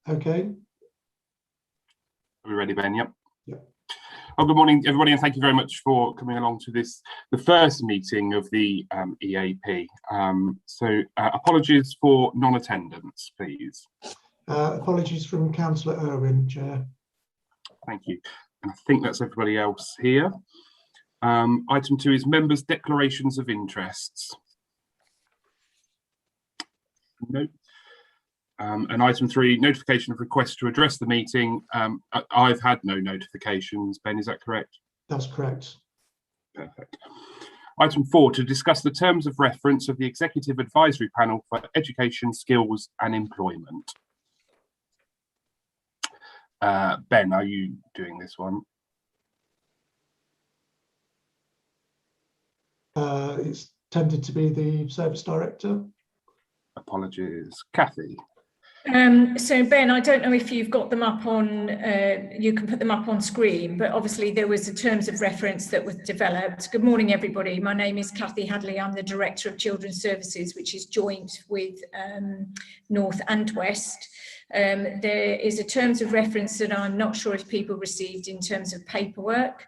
Okay. Are we ready, Ben? Yep. Yep. Oh, good morning, everybody, and thank you very much for coming along to this, the first meeting of the EAP. Apologies for non-attendance, please. Apologies from Councillor Irwin, Chair. Thank you. And I think that's everybody else here. Item 2 is members' declarations of interests. No. And item 3, notification of request to address the meeting. I've had no notifications. Ben, is that correct? That's correct. Perfect. Item 4, to discuss the terms of reference of the Executive Advisory Panel for Education, Skills and Employment. Ben, are you doing this one? It's tended to be the Service Director. Apologies. Kathy? So Ben, I don't know if you've got them up on, you can put them up on screen, but obviously there was a terms of reference that was developed. Good morning, everybody. My name is Kathy Hadley. I'm the Director of Children's Services, which is joint with North and West. There is a terms of reference that I'm not sure if people received in terms of paperwork.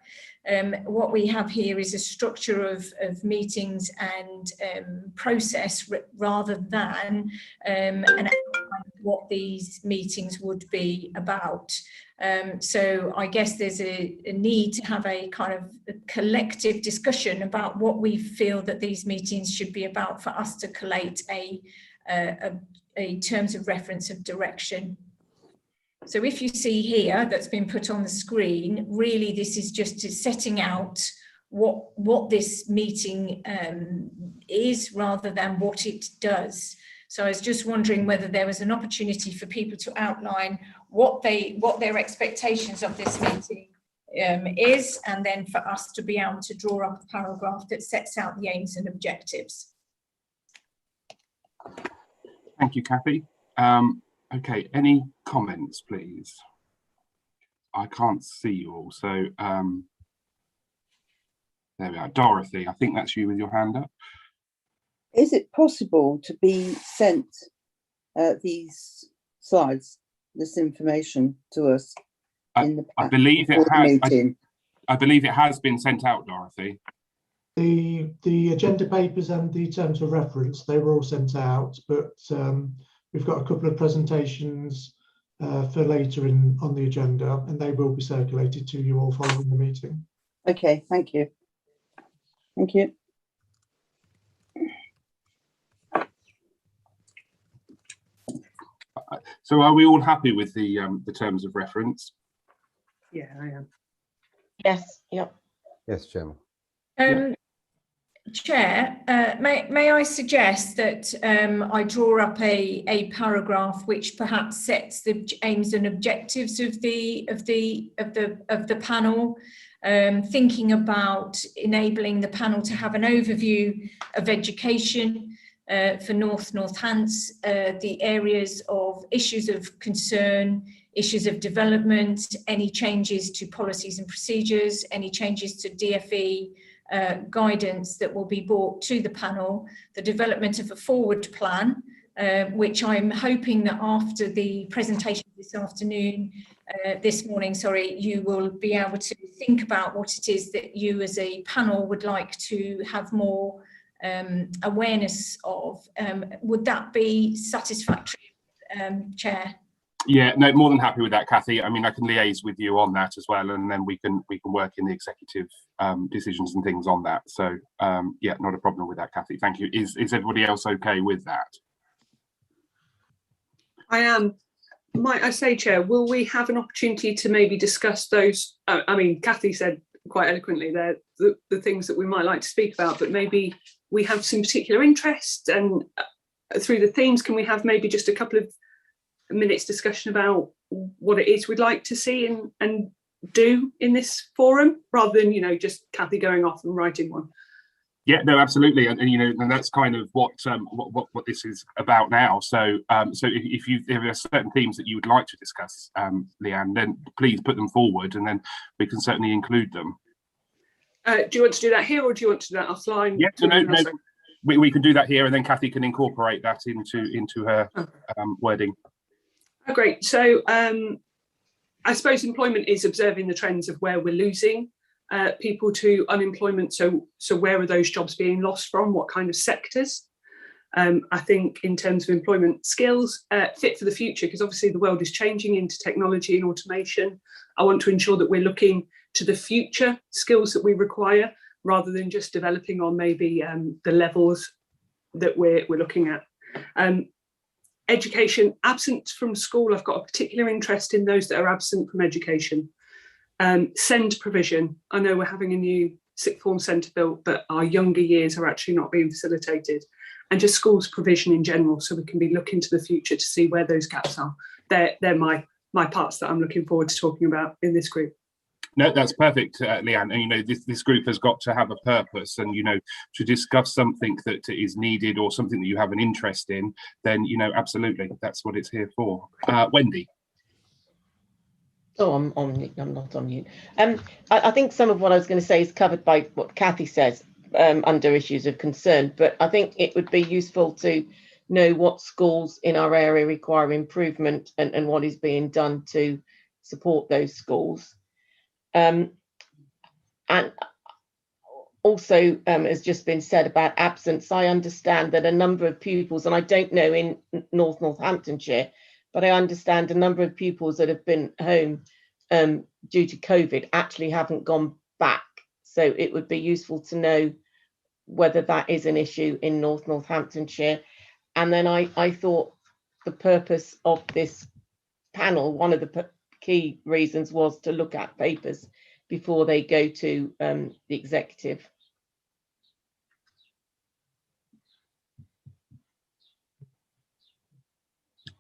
What we have here is a structure of meetings and process rather than an outline of what these meetings would be about. So I guess there's a need to have a kind of a collective discussion about what we feel that these meetings should be about for us to collate a terms of reference of direction. So if you see here, that's been put on the screen, really this is just setting out what this meeting is rather than what it does. So I was just wondering whether there was an opportunity for people to outline what their expectations of this meeting is, and then for us to be able to draw up a paragraph that sets out the aims and objectives. Thank you, Kathy. Okay, any comments, please? I can't see you all, so there we are. Dorothy, I think that's you with your hand up. Is it possible to be sent these slides, this information to us in the I believe it has. Meeting? I believe it has been sent out, Dorothy. The agenda papers and the terms of reference, they were all sent out, but we've got a couple of presentations for later on the agenda, and they will be circulated to you all following the meeting. Okay, thank you. Thank you. So are we all happy with the terms of reference? Yeah, I am. Yes, yep. Yes, Chairman. Chair, may I suggest that I draw up a paragraph which perhaps sets the aims and objectives of the panel, thinking about enabling the panel to have an overview of education for Northants, the areas of issues of concern, issues of development, any changes to policies and procedures, any changes to DFE guidance that will be brought to the panel, the development of a forward plan, which I'm hoping that after the presentation this morning, you will be able to think about what it is that you as a panel would like to have more awareness of. Would that be satisfactory, Chair? Yeah, no, more than happy with that, Kathy. I mean, I can liaise with you on that as well, and then we can work in the executive decisions and things on that. So yeah, not a problem with that, Kathy. Thank you. Is everybody else okay with that? I am. Might I say, Chair, will we have an opportunity to maybe discuss those? I mean, Kathy said quite eloquently there the things that we might like to speak about, but maybe we have some particular interest, and through the themes, can we have maybe just a couple of minutes discussion about what it is we'd like to see and do in this forum, rather than, you know, just Kathy going off and writing one? Yeah, no, absolutely, and you know, and that's kind of what this is about now. So if there are certain themes that you would like to discuss, Leanne, then please put them forward, and then we can certainly include them. Do you want to do that here, or do you want to do that offline? Yeah, no, we can do that here, and then Kathy can incorporate that into her wording. Great. So I suppose employment is observing the trends of where we're losing people to unemployment. So where are those jobs being lost from? What kind of sectors? I think in terms of employment skills, fit for the future, because obviously the world is changing into technology and automation. I want to ensure that we're looking to the future skills that we require, rather than just developing on maybe the levels that we're looking at. Education, absent from school, I've got a particular interest in those that are absent from education. SEND provision, I know we're having a new sixth form centre built, but our younger years are actually not being facilitated. And just schools provision in general, so we can be looking to the future to see where those gaps are. They're my parts that I'm looking forward to talking about in this group. No, that's perfect, Leanne. And this group has got to have a purpose, and to discuss something that is needed or something that you have an interest in, then absolutely, that's what it's here for. Wendy. Oh, I'm not on mute. I think some of what I was going to say is covered by what Kathy says under issues of concern, but I think it would be useful to know what schools in our area require improvement and what is being done to support those schools. And also, has just been said about absence, I understand that a number of pupils, and I don't know in Northamptonshire, but I understand a number of pupils that have been home due to COVID actually haven't gone back. So it would be useful to know whether that is an issue in Northamptonshire. And then I thought the purpose of this panel, one of the key reasons was to look at papers before they go to the executive.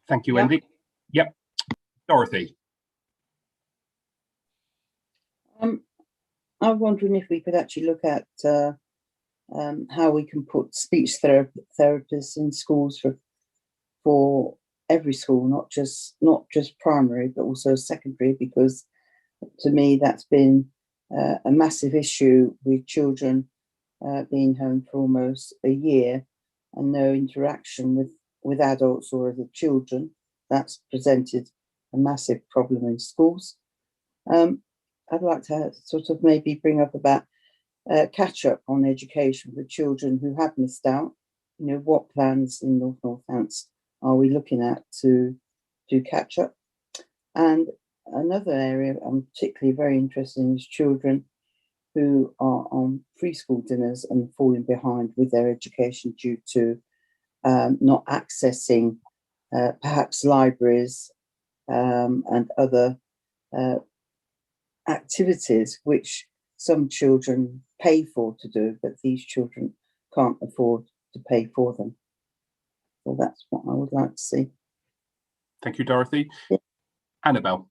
Thank you, Wendy. Yep. Dorothy. I'm wondering if we could actually look at how we can put speech therapists in schools for every school, not just primary, but also secondary, because to me that's been a massive issue with children being home for almost a year and no interaction with adults or other children. That's presented a massive problem in schools. I'd like to sort of maybe bring up about catch up on education for children who have missed out. What plans in Northants are we looking at to do catch up? And another area I'm particularly very interested in is children who are on free school dinners and falling behind with their education due to not accessing perhaps libraries and other activities which some children pay for to do, but these children can't afford to pay for them. So that's what I would like to see. Thank you, Dorothy. Yeah. Annabelle.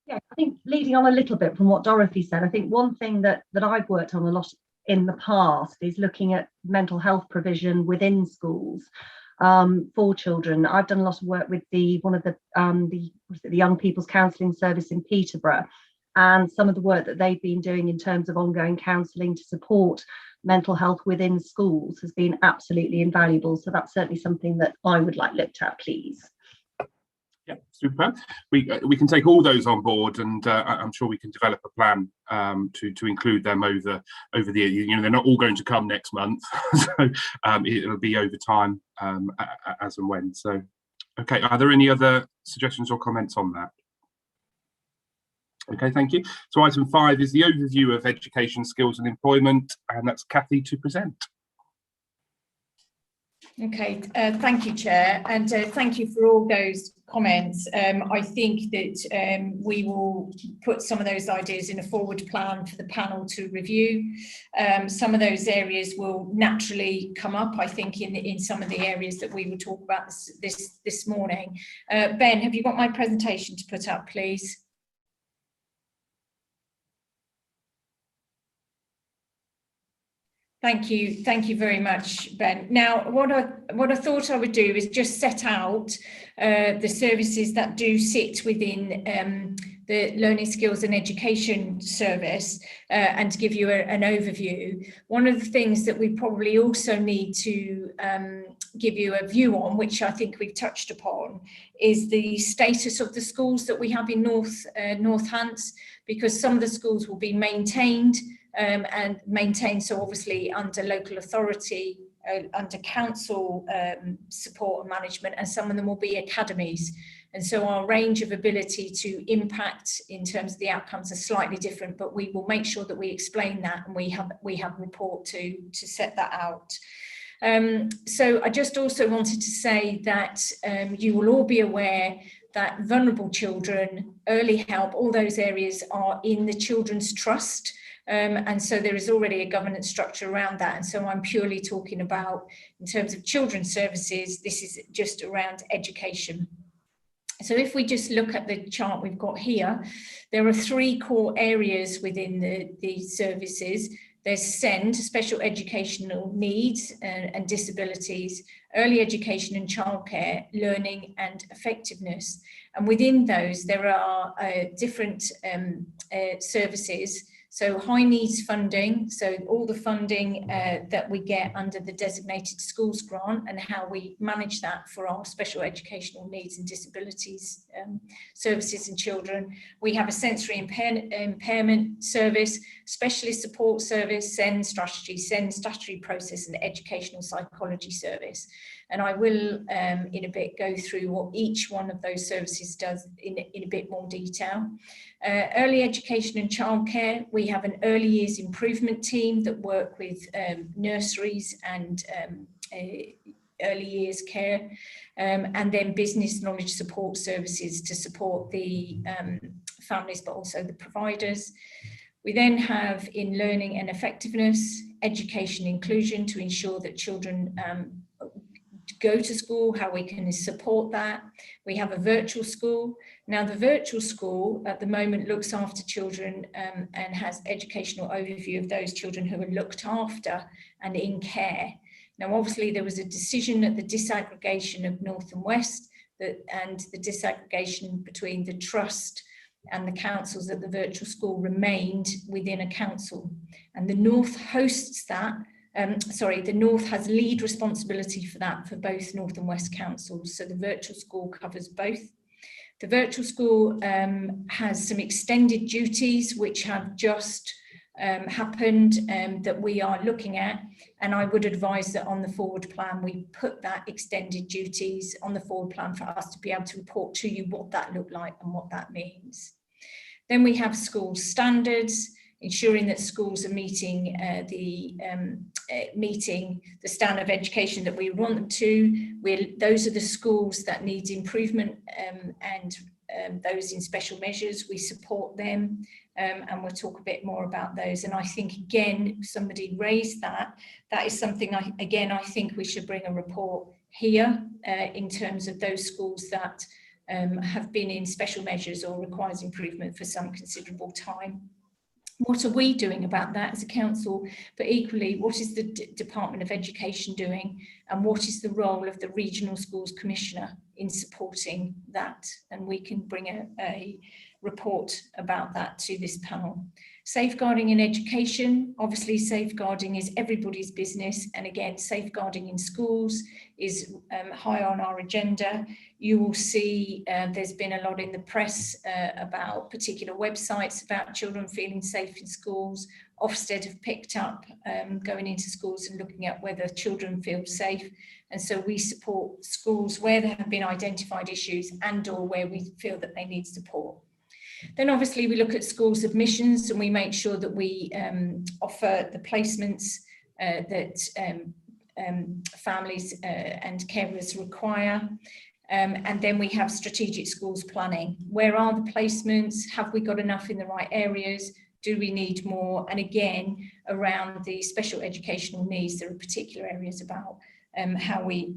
Yeah, I think leading on a little bit from what Dorothy said, I think one thing that I've worked on a lot in the past is looking at mental health provision within schools for children. I've done a lot of work with the Young People's Counselling Service in Peterborough, and some of the work that they've been doing in terms of ongoing counselling to support mental health within schools has been absolutely invaluable. So that's certainly something that I would like looked at, please. Yeah, super. We can take all those on board, and I'm sure we can develop a plan to include them over the year. They're not all going to come next month, so it'll be over time as and when. So, okay. Are there any other suggestions or comments on that? Okay, thank you. So item 5 is the overview of education, skills and employment, and that's Kathy to present. Okay, thank you, Chair, and thank you for all those comments. I think that we will put some of those ideas in a forward plan for the panel to review. Some of those areas will naturally come up, I think, in some of the areas that we will talk about this morning. Ben, have you got my presentation to put up, please? Thank you very much, Ben. Now, what I thought I would do is just set out the services that do sit within the Learning Skills and Education Service, and to give you an overview. One of the things that we probably also need to give you a view on, which I think we've touched upon, is the status of the schools that we have in North Hants, because some of the schools will be maintained so obviously under local authority, under council support and management, and some of them will be academies. And so our range of ability to impact in terms of the outcomes are slightly different, but we will make sure that we explain that, and we have a report to set that out. So I just also wanted to say that you will all be aware that vulnerable children, early help, all those areas are in the Children's Trust. And so there is already a governance structure around that. And so I'm purely talking about, in terms of children's services, this is just around education. So if we just look at the chart we've got here, there are 3 core areas within the services. There's SEND, special educational needs and disabilities, early education and childcare, learning and effectiveness. And within those, there are different services. So high needs funding, so all the funding that we get under the designated schools grant, and how we manage that for our special educational needs and disabilities services and children. We have a sensory impairment service, specialist support service, SEND statutory process, and educational psychology service. And I will in a bit go through what each one of those services does in a bit more detail. Early education and childcare, we have an early years improvement team that work with nurseries and early years care, and then business knowledge support services to support the families, but also the providers. We then have, in learning and effectiveness, education inclusion to ensure that children go to school, how we can support that. We have a virtual school. Now, the virtual school at the moment looks after children and has educational overview of those children who are looked after and in care. Now, obviously, there was a decision at the disaggregation of North and West and the disaggregation between the trust and the councils, that the virtual school remained within a council. And the North hosts that. The North has lead responsibility for that for both North and West councils. So the virtual school covers both. The virtual school has some extended duties which have just happened that we are looking at. And I would advise that on the forward plan, we put that extended duties on the forward plan for us to be able to report to you what that looked like and what that means. Then we have school standards, ensuring that schools are meeting the standard of education that we want them to. Those are the schools that need improvement and those in special measures, we support them, and we'll talk a bit more about those. And I think, again, somebody raised that is something I think we should bring a report here in terms of those schools that have been in special measures or requires improvement for some considerable time. What are we doing about that as a council? But equally, what is the Department of Education doing? And what is the role of the Regional Schools Commissioner in supporting that? And we can bring a report about that to this panel. Safeguarding in education, obviously safeguarding is everybody's business. And again, safeguarding in schools is high on our agenda. You will see there's been a lot in the press about particular websites about children feeling safe in schools. Ofsted have picked up going into schools and looking at whether children feel safe. And so we support schools where there have been identified issues and or where we feel that they need support. Then obviously we look at schools admissions and we make sure that we offer the placements that families and carers require. And then we have strategic schools planning. Where are the placements? Have we got enough in the right areas? Do we need more? And again, around the special educational needs, there are particular areas about how we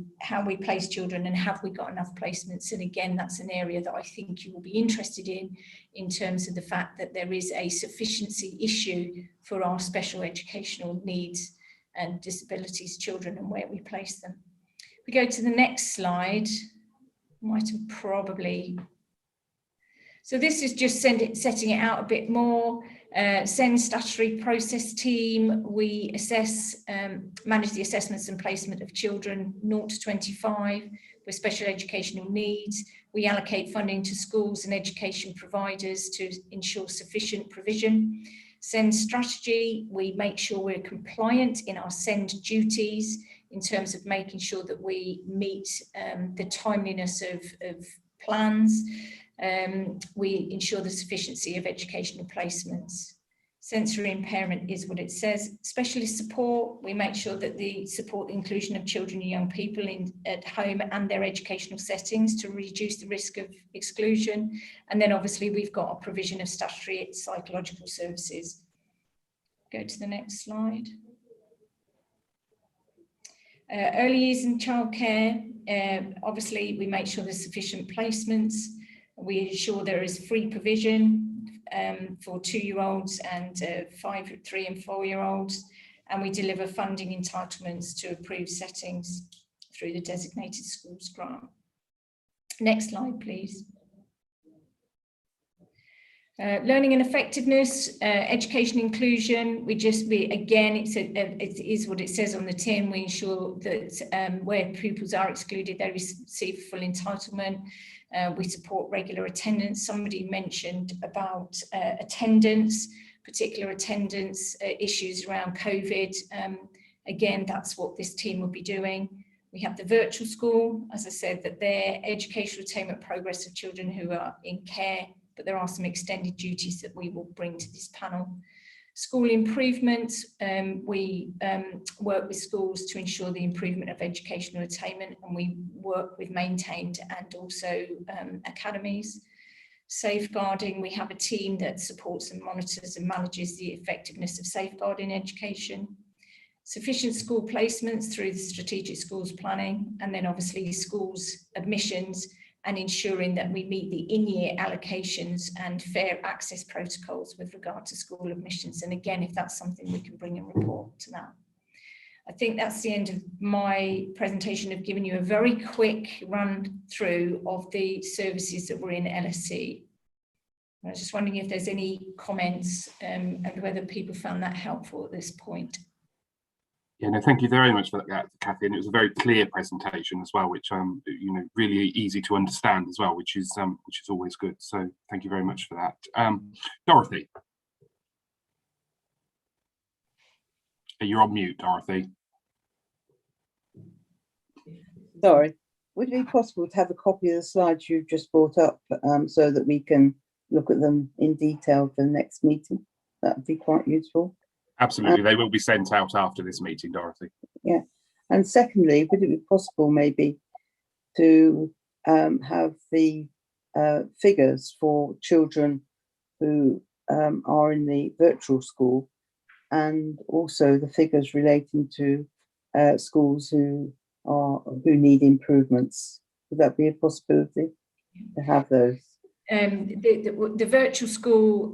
place children and have we got enough placements. And again, that's an area that I think you will be interested in terms of the fact that there is a sufficiency issue for our special educational needs and disabilities children and where we place them. We go to the next slide. Might have probably. So this is just setting it out a bit more. SEND statutory process team, we assess, manage the assessments and placement of children 0 to 25 with special educational needs. We allocate funding to schools and education providers to ensure sufficient provision. SEND strategy, we make sure we're compliant in our SEND duties in terms of making sure that we meet the timeliness of plans. We ensure the sufficiency of educational placements. Sensory impairment is what it says. Specialist support, we make sure that the support the inclusion of children and young people at home and their educational settings to reduce the risk of exclusion. And then obviously we've got a provision of statutory psychological services. Go to the next slide. Early years and childcare, obviously we make sure there's sufficient placements. We ensure there is free provision for 2-year-olds and 3 and 4-year-olds, and we deliver funding entitlements to approved settings through the designated schools grant. Next slide, please. Learning and effectiveness, education inclusion. Again, it is what it says on the tin. We ensure that where pupils are excluded, they receive full entitlement. We support regular attendance. Somebody mentioned about attendance, particular attendance issues around COVID. Again, that's what this team will be doing. We have the virtual school, as I said, that their educational attainment progress of children who are in care, but there are some extended duties that we will bring to this panel. School improvement, we work with schools to ensure the improvement of educational attainment, and we work with maintained and also academies. Safeguarding, we have a team that supports and monitors and manages the effectiveness of safeguarding education. Sufficient school placements through the strategic schools planning, and then obviously schools admissions, and ensuring that we meet the in-year allocations and fair access protocols with regard to school admissions. And again, if that's something we can bring and report to that. I think that's the end of my presentation. Of giving you a very quick run through of the services that were in LSC. I was just wondering if there's any comments and whether people found that helpful at this point. Yeah, no, thank you very much for that, Kathy. And it was a very clear presentation as well, which really easy to understand as well, which is always good. So thank you very much for that. Dorothy, you're on mute, Dorothy. Sorry, would it be possible to have a copy of the slides you've just brought up so that we can look at them in detail for the next meeting? That would be quite useful. Absolutely, they will be sent out after this meeting, Dorothy. Yeah, and secondly, would it be possible maybe to have the figures for children who are in the virtual school, and also the figures relating to schools who need improvements? Would that be a possibility to have those? The virtual school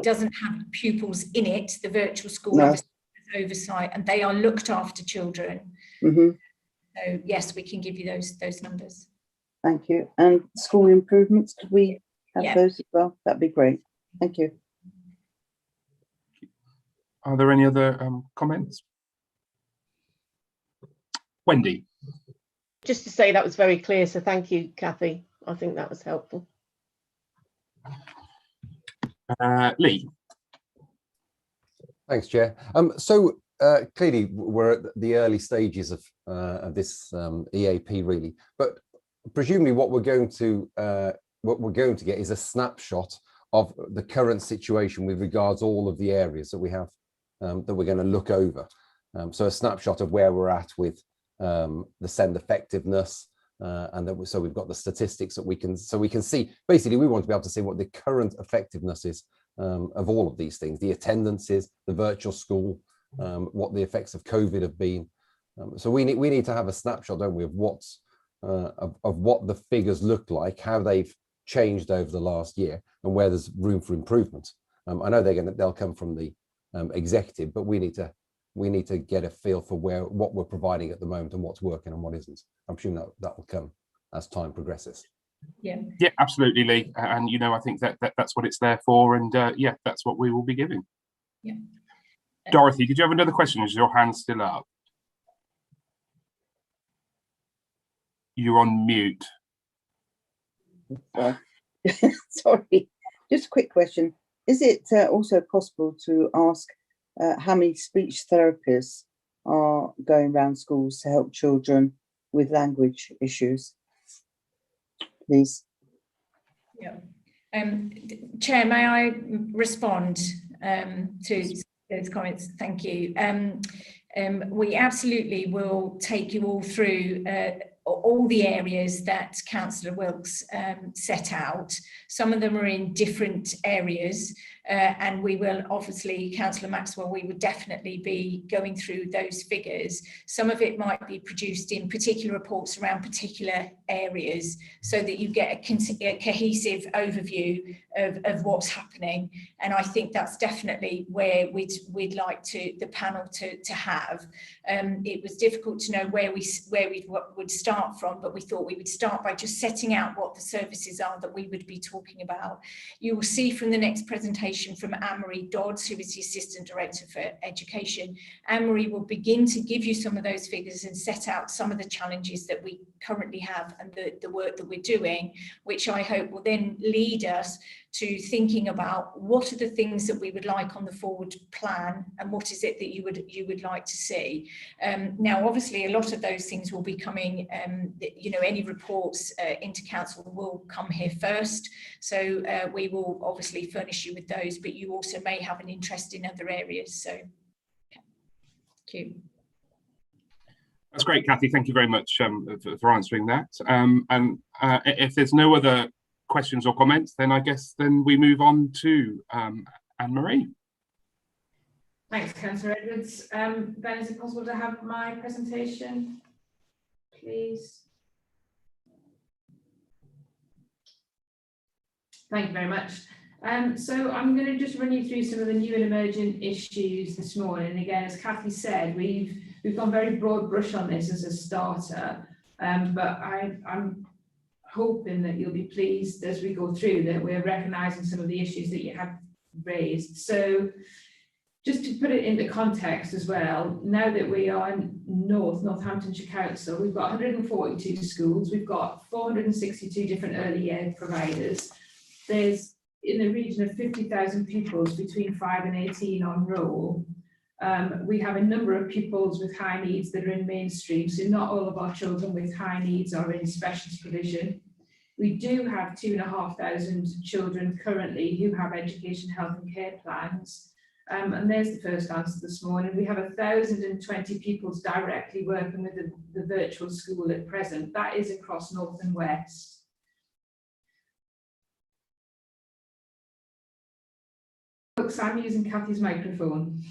doesn't have pupils in it. The virtual school obviously has oversight, and they are looked after children. Mm-hmm. So yes, we can give you those numbers. Thank you. And school improvements, could we have those as well? That'd be great. Thank you. Are there any other comments? Wendy. Just to say that was very clear, so thank you, Kathy. I think that was helpful. Lee. Thanks, Chair. So clearly we're at the early stages of this EAP, really, but presumably what we're going to get is a snapshot of the current situation with regards to all of the areas that we have that we're going to look over. So a snapshot of where we're at with the SEND effectiveness. And so we've got the statistics that we can see. Basically, we want to be able to see what the current effectiveness is of all of these things, the attendances, the virtual school, what the effects of COVID have been. So we need to have a snapshot, don't we, of what the figures look like, how they've changed over the last year, and where there's room for improvement. I know they'll come from the executive, but we need to get a feel for what we're providing at the moment and what's working and what isn't. I'm sure that will come as time progresses. Yeah, absolutely, Lee. And you know, I think that's what it's there for. And yeah, that's what we will be giving. Yeah. Dorothy, did you have another question? Is your hand still up? You're on mute. Sorry, just a quick question. Is it also possible to ask how many speech therapists are going around schools to help children with language issues, please? Yeah. Chair, may I respond to those comments? Thank you. We absolutely will take you all through all the areas that Councillor Wilkes set out. Some of them are in different areas, and we will obviously, Councillor Maxwell, we would definitely be going through those figures. Some of it might be produced in particular reports around particular areas, so that you get a cohesive overview of what's happening. And I think that's definitely where we'd like the panel to have. It was difficult to know where we would start from, but we thought we would start by just setting out what the services are that we would be talking about. You will see from the next presentation from Anne-Marie Dodds, who is the Assistant Director for Education. Anne-Marie will begin to give you some of those figures and set out some of the challenges that we currently have and the work that we're doing, which I hope will then lead us to thinking about what are the things that we would like on the forward plan and what is it that you would like to see. Now, obviously, a lot of those things will be coming, you know, any reports into council will come here first. So we will obviously furnish you with those, but you also may have an interest in other areas. So thank you. That's great, Kathy. Thank you very much for answering that. And if there's no other questions or comments, then I guess then we move on to Anne-Marie. Thanks, Councillor Edwards. Ben, is it possible to have my presentation, please? Thank you very much. So I'm going to just run you through some of the new and emerging issues this morning. Again, as Kathy said, we've gone very broad brush on this as a starter, but I'm hoping that you'll be pleased as we go through that we're recognising some of the issues that you have raised. So just to put it into context as well, now that we are in Northamptonshire Council, we've got 142 schools, we've got 462 different early year providers. There's in the region of 50,000 pupils between 5 and 18 on roll. We have a number of pupils with high needs that are in mainstream, so not all of our children with high needs are in specialist provision. We do have 2,500 children currently who have education, health and care plans. And there's the first answer this morning. We have 1,020 pupils directly working with the virtual school at present. That is across North and West. Looks, I'm using Kathy's microphone.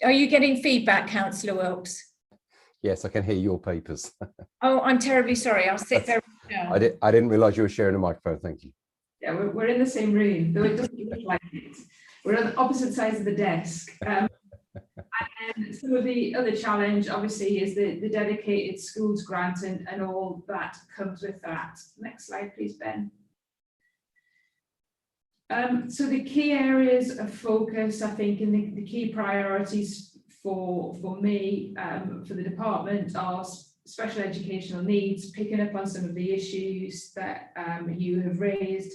Are you getting feedback, Councillor Wilkes? Yes, I can hear your papers. Oh, I'm terribly sorry. I'll sit very down. I didn't realise you were sharing a microphone. Thank you. Yeah, we're in the same room, though it doesn't look like it. We're on the opposite sides of the desk. And some of the other challenge, obviously, is the dedicated schools grant and all that comes with that. Next slide, please, Ben. So the key areas of focus, I think, and the key priorities for me, for the department, are special educational needs, picking up on some of the issues that you have raised.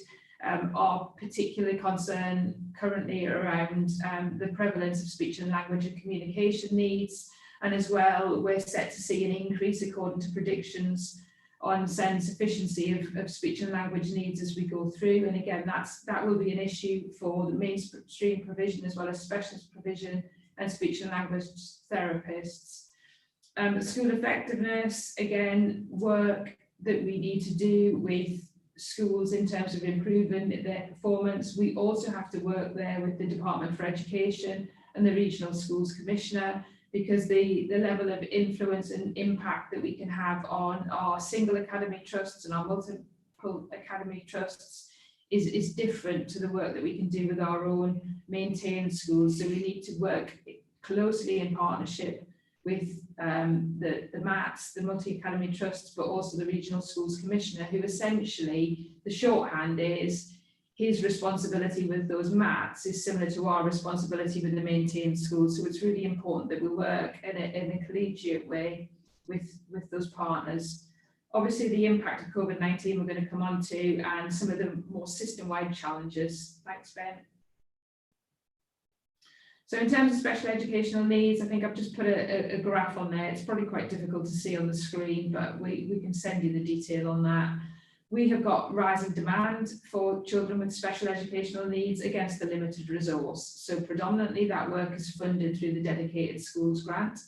Our particular concern currently around the prevalence of speech and language and communication needs, and as well we're set to see an increase according to predictions on SEND sufficiency of speech and language needs as we go through. And again, that will be an issue for the mainstream provision as well as specialist provision and speech and language therapists. School effectiveness, again, work that we need to do with schools in terms of improving their performance. We also have to work there with the Department for Education and the Regional Schools Commissioner, because the level of influence and impact that we can have on our single academy trusts and our multiple academy trusts is different to the work that we can do with our own maintained schools. So we need to work closely in partnership with the MATs, the Multi-Academy Trusts, but also the Regional Schools Commissioner, who essentially, the shorthand is, his responsibility with those MATs is similar to our responsibility with the maintained schools. So it's really important that we work in a collegiate way with those partners. Obviously, the impact of COVID-19 we're going to come on to, and some of the more system-wide challenges. Thanks, Ben. So in terms of special educational needs, I think I've just put a graph on there. It's probably quite difficult to see on the screen, but we can send you the detail on that. We have got rising demand for children with special educational needs against the limited resource. So predominantly that work is funded through the Dedicated Schools Grant,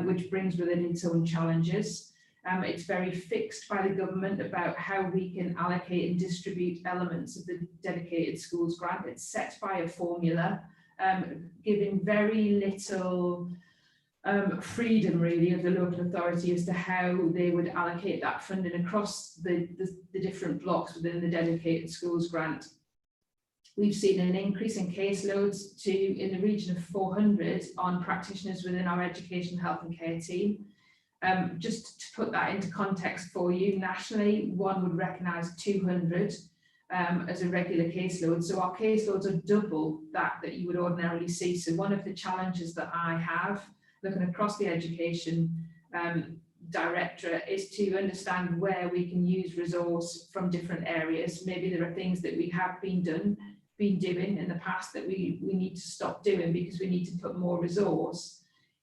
which brings with it its own challenges. It's very fixed by the government about how we can allocate and distribute elements of the Dedicated Schools Grant. It's set by a formula, giving very little freedom really of the local authority as to how they would allocate that funding across the different blocks within the Dedicated Schools Grant. We've seen an increase in caseloads in the region of 400 on practitioners within our education, health and care team. Just to put that into context for you, nationally, one would recognise 200 as a regular caseload. So our caseloads are double that you would ordinarily see. So one of the challenges that I have looking across the education directorate is to understand where we can use resource from different areas. Maybe there are things that we have been doing in the past that we need to stop doing because we need to put more resource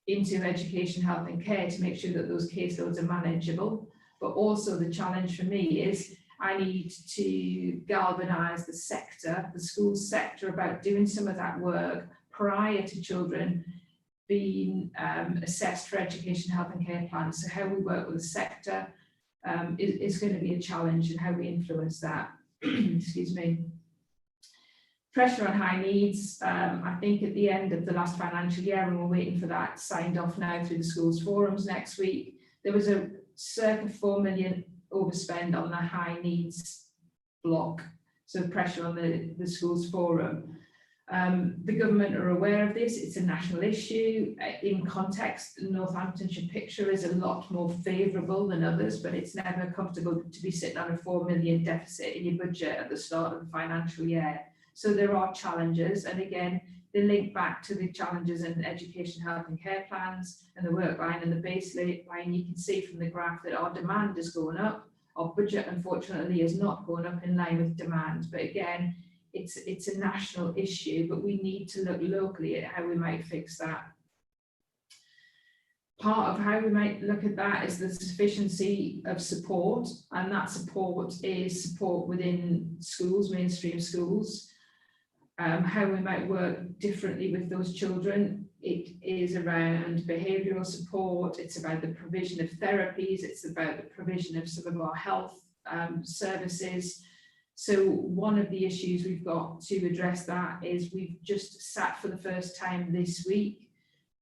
into education, health and care to make sure that those caseloads are manageable. But also the challenge for me is I need to galvanise the sector, the school sector, about doing some of that work prior to children being assessed for education, health and care plans. So how we work with the sector is going to be a challenge, and how we influence that. Excuse me. Pressure on high needs. I think at the end of the last financial year, and we're waiting for that signed off now through the schools forums next week, there was a circa 4 million overspend on the high needs block. So pressure on the schools forum. The government are aware of this. It's a national issue. In context, the Northamptonshire picture is a lot more favourable than others, but it's never comfortable to be sitting on a 4 million deficit in your budget at the start of the financial year. So there are challenges, and again, they link back to the challenges in education, health and care plans and the work line and the baseline. You can see from the graph that our demand is going up. Our budget, unfortunately, is not going up in line with demand. But again, it's a national issue, but we need to look locally at how we might fix that. Part of how we might look at that is the sufficiency of support, and that support is support within schools, mainstream schools. How we might work differently with those children. It is around behavioural support, it's about the provision of therapies, it's about the provision of some of our health services. So one of the issues we've got to address that is we've just sat for the first time this week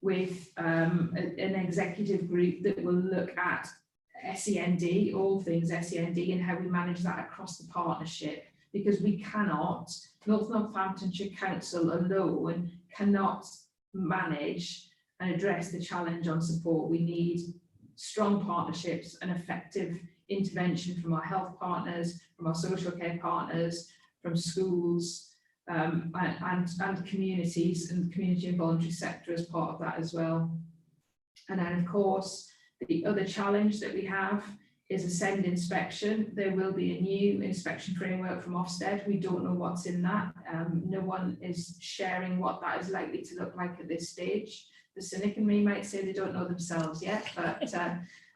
with an executive group that will look at SEND, all things SEND, and how we manage that across the partnership, because we cannot, Northamptonshire Council alone cannot manage and address the challenge on support. We need strong partnerships and effective intervention from our health partners, from our social care partners, from schools, and communities, and the community and voluntary sector as part of that as well. And then of course, the other challenge that we have is a SEND inspection. There will be a new inspection framework from Ofsted. We don't know what's in that. No one is sharing what that is likely to look like at this stage. The cynic in me might say they don't know themselves yet, but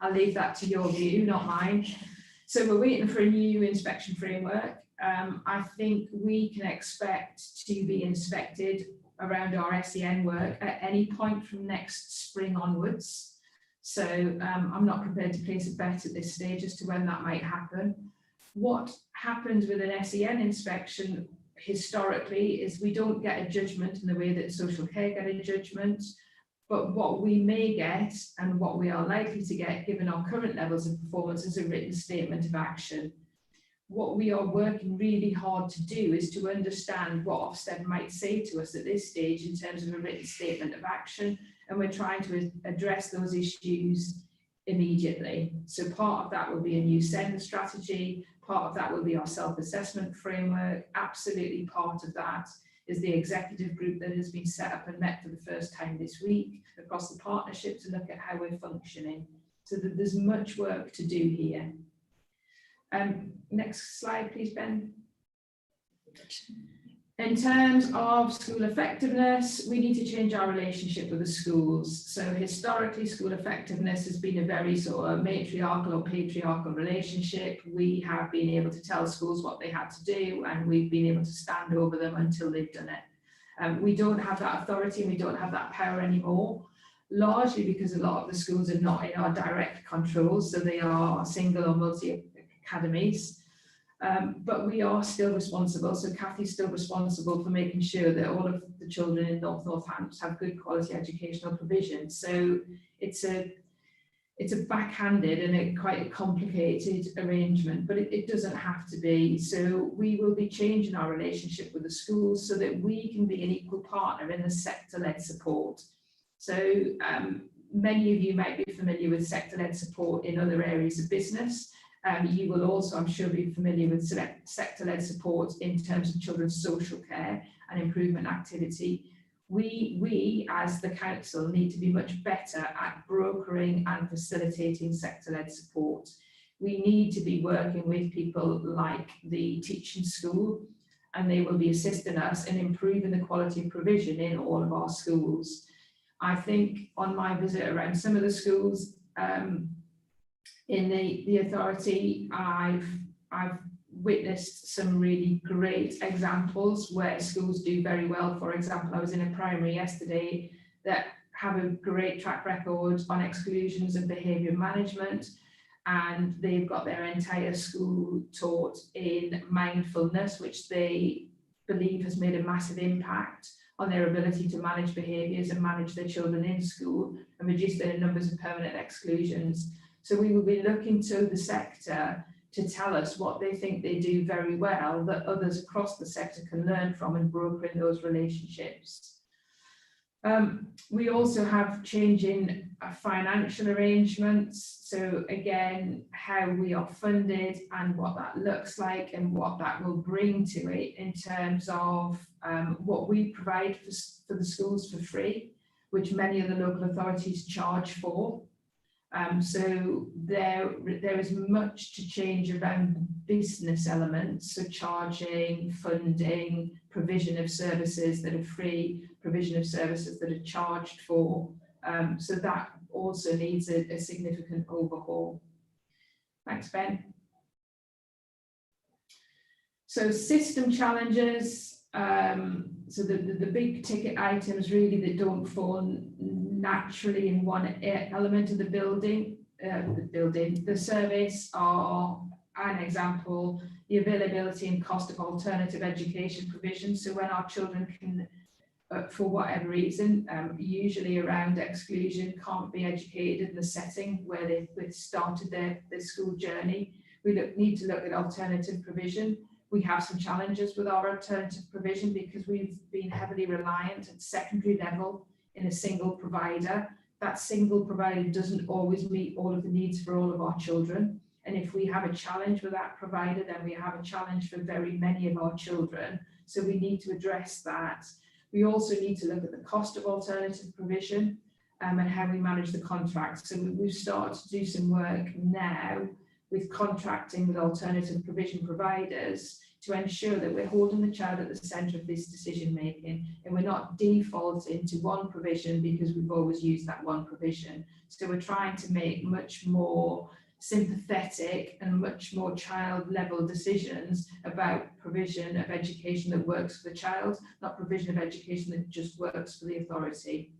I'll leave that to your view, not mine. So we're waiting for a new inspection framework. I think we can expect to be inspected around our SEN work at any point from next spring onwards. So I'm not prepared to place a bet at this stage as to when that might happen. What happens with an SEN inspection historically is we don't get a judgment in the way that social care get a judgment, but what we may get, and what we are likely to get given our current levels of performance, is a written statement of action. what we are working really hard to do is to understand what Ofsted might say to us at this stage in terms of a written statement of action, and we're trying to address those issues immediately. So part of that will be a new SEND strategy, part of that will be our self-assessment framework, absolutely part of that is the executive group that has been set up and met for the first time this week across the partnership to look at how we're functioning. So that there's much work to do here. Next slide, please, Ben. In terms of school effectiveness, we need to change our relationship with the schools. So historically, school effectiveness has been a very sort of matriarchal or patriarchal relationship. We have been able to tell schools what they had to do, and we've been able to stand over them until they've done it. We don't have that authority and we don't have that power anymore, largely because a lot of the schools are not in our direct control, so they are single or multi academies. But we are still responsible, so Kathy's still responsible for making sure that all of the children in Northampton have good quality educational provision. So it's a backhanded and a quite a complicated arrangement, but it doesn't have to be. So we will be changing our relationship with the schools so that we can be an equal partner in the sector-led support. So many of you might be familiar with sector-led support in other areas of business. You will also, I'm sure, be familiar with sector-led support in terms of children's social care and improvement activity. We, as the council, need to be much better at brokering and facilitating sector-led support. We need to be working with people like the teaching school, and they will be assisting us in improving the quality of provision in all of our schools. I think on my visit around some of the schools, in the authority, I've witnessed some really great examples where schools do very well. For example, I was in a primary yesterday that have a great track record on exclusions and behaviour management, and they've got their entire school taught in mindfulness, which they believe has made a massive impact on their ability to manage behaviours and manage their children in school and reduce their numbers of permanent exclusions. So we will be looking to the sector to tell us what they think they do very well that others across the sector can learn from and broker in those relationships. We also have changing financial arrangements. So again, how we are funded and what that looks like and what that will bring to it in terms of what we provide for the schools for free, which many of the local authorities charge for. So there is much to change around the business elements, so charging, funding, provision of services that are free, provision of services that are charged for. So that also needs a significant overhaul. Thanks, Ben. So system challenges. So the big ticket items really that don't fall naturally in one element of the service are an example, the availability and cost of alternative education provision. So when our children can, for whatever reason, usually around exclusion, can't be educated in the setting where they've started their school journey, we need to look at alternative provision. We have some challenges with our alternative provision because we've been heavily reliant at secondary level in a single provider. That single provider doesn't always meet all of the needs for all of our children. And if we have a challenge with that provider, then we have a challenge for very many of our children. So we need to address that. We also need to look at the cost of alternative provision and how we manage the contract. So we've started to do some work now with contracting with alternative provision providers to ensure that we're holding the child at the centre of this decision making, and we're not defaulting to one provision because we've always used that one provision. So we're trying to make much more sympathetic and much more child level decisions about provision of education that works for the child, not provision of education that just works for the authority.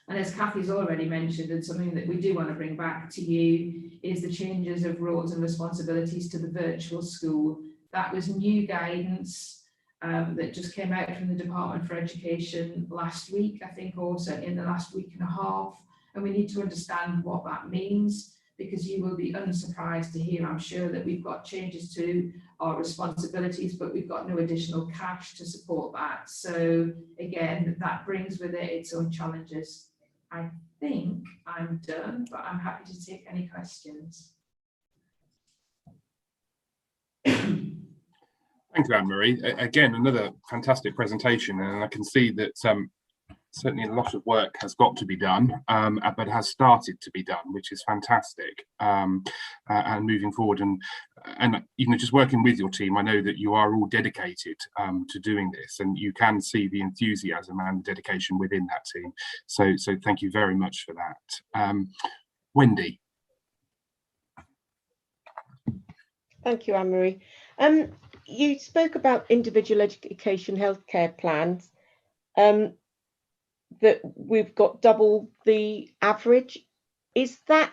And as Kathy's already mentioned, and something that we do want to bring back to you is the changes of roles and responsibilities to the virtual school. That was new guidance that just came out from the Department for Education last week, I think, or certainly in the last week and a half. And we need to understand what that means. because you will be unsurprised to hear, I'm sure, that we've got changes to our responsibilities, but we've got no additional cash to support that. So again, that brings with it its own challenges. I think I'm done, but I'm happy to take any questions. Thank you, Anne-Marie. Again, another fantastic presentation, and I can see that certainly a lot of work has got to be done, but has started to be done, which is fantastic. And moving forward, and you know, just working with your team, I know that you are all dedicated to doing this, and you can see the enthusiasm and dedication within that team. So thank you very much for that. Wendy. Thank you, Anne-Marie. You spoke about individual education healthcare plans, that we've got double the average. Is that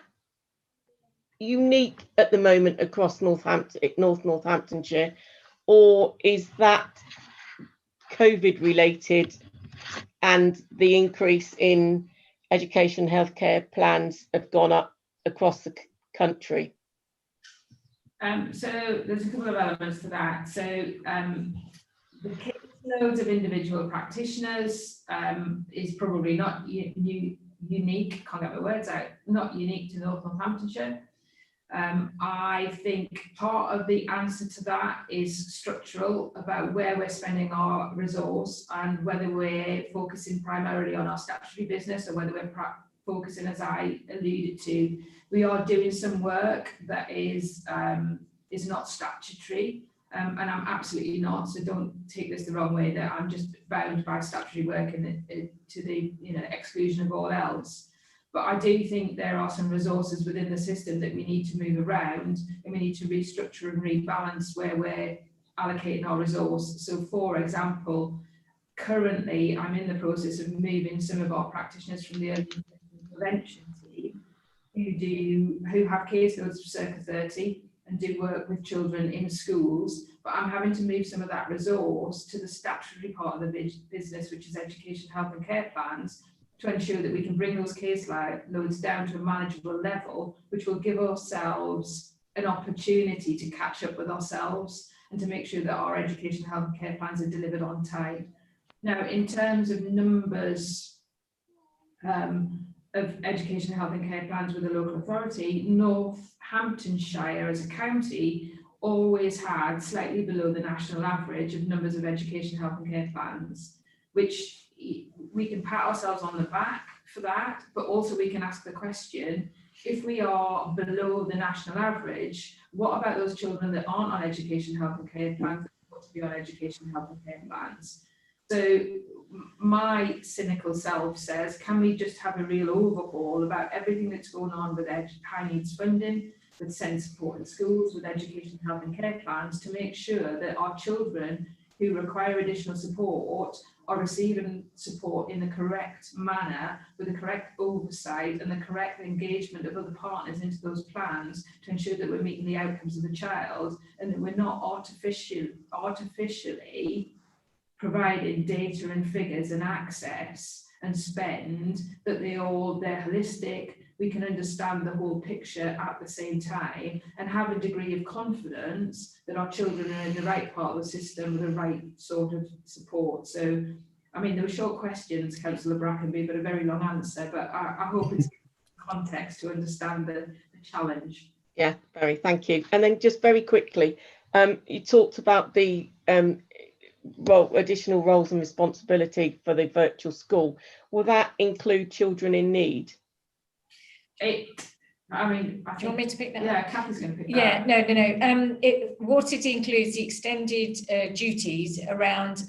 unique at the moment across North Northamptonshire, or is that COVID related and the increase in education healthcare plans have gone up across the country? So there's a couple of elements to that. So the caseloads of individual practitioners is probably not unique, can't get my words out, not unique to North Northamptonshire. I think part of the answer to that is structural, about where we're spending our resource and whether we're focusing primarily on our statutory business or whether we're focusing, as I alluded to. We are doing some work that is not statutory, and I'm absolutely not, so don't take this the wrong way, that I'm just bound by statutory work and to the exclusion of all else. But I do think there are some resources within the system that we need to move around, and we need to restructure and rebalance where we're allocating our resource. So for example, currently I'm in the process of moving some of our practitioners from the early intervention team who have caseloads of circa 30 and do work with children in schools, but I'm having to move some of that resource to the statutory part of the business, which is education, health and care plans, to ensure that we can bring those caseloads down to a manageable level, which will give ourselves an opportunity to catch up with ourselves and to make sure that our education, health and care plans are delivered on time. Now, in terms of numbers of education, health and care plans with the local authority, Northamptonshire as a county always had slightly below the national average of numbers of education, health and care plans, which we can pat ourselves on the back for that, but also we can ask the question, if we are below the national average, what about those children that aren't on education, health and care plans, that want to be on education, health and care plans? So my cynical self says, can we just have a real overhaul about everything that's going on with high needs funding, with SEND support in schools, with education, health and care plans, to make sure that our children who require additional support are receiving support in the correct manner, with the correct oversight and the correct engagement of other partners into those plans, to ensure that we're meeting the outcomes of the child, and that we're not artificially providing data and figures and access and spend, that they're holistic, we can understand the whole picture at the same time and have a degree of confidence that our children are in the right part of the system with the right sort of support. So, I mean, there were short questions, Councillor Brackenby, but a very long answer, but I hope it's context to understand the challenge. Yeah, very, thank you. And then just very quickly, you talked about the additional roles and responsibility for the virtual school. Will that include children in need? I mean, Do you want me to pick that up? Yeah, Kathy's going to pick that up. No. What it includes, the extended duties around